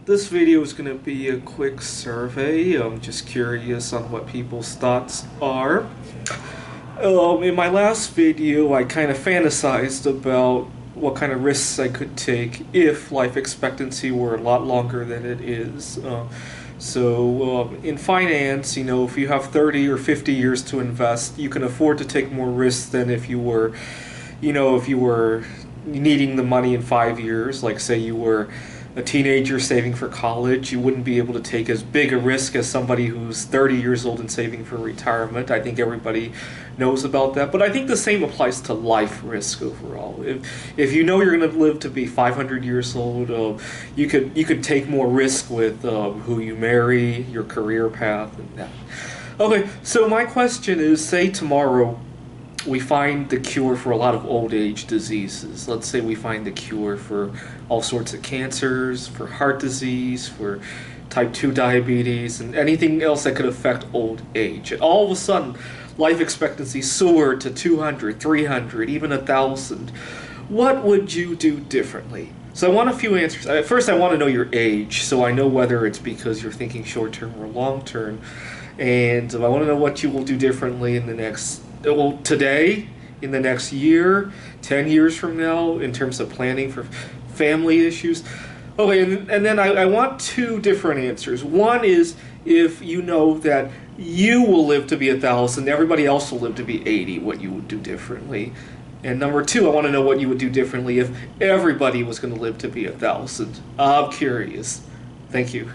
This video is going to be a quick survey. I'm just curious on what people's thoughts are. In my last video, I kind of fantasized about what kind of risks I could take if life expectancy were a lot longer than it is. In finance, if you have 30 or 50 years to invest, you can afford to take more risks than if you were, if you were needing the money in 5 years. Like, say you were a teenager saving for college, you wouldn't be able to take as big a risk as somebody who's 30 years old and saving for retirement. I think everybody knows about that. But I think the same applies to life risk overall. If you know you're going to live to be 500 years old, you could take more risk with who you marry, your career path, and that. Okay, so my question is, say tomorrow we find the cure for a lot of old age diseases. Let's say we find the cure for all sorts of cancers, for heart disease, for type 2 diabetes, and anything else that could affect old age. And all of a sudden, life expectancy soared to 200, 300, even 1,000. What would you do differently? So I want a few answers. First, I want to know your age, so I know whether it's because you're thinking short-term or long-term. And I want to know what you will do differently in the next today, in the next year, 10 years from now, in terms of planning for family issues. Okay, and then I want two different answers. One is if you know that you will live to be 1,000, everybody else will live to be 80, what you would do differently. And number two, I want to know what you would do differently if everybody was going to live to be 1,000. I'm curious. Thank you.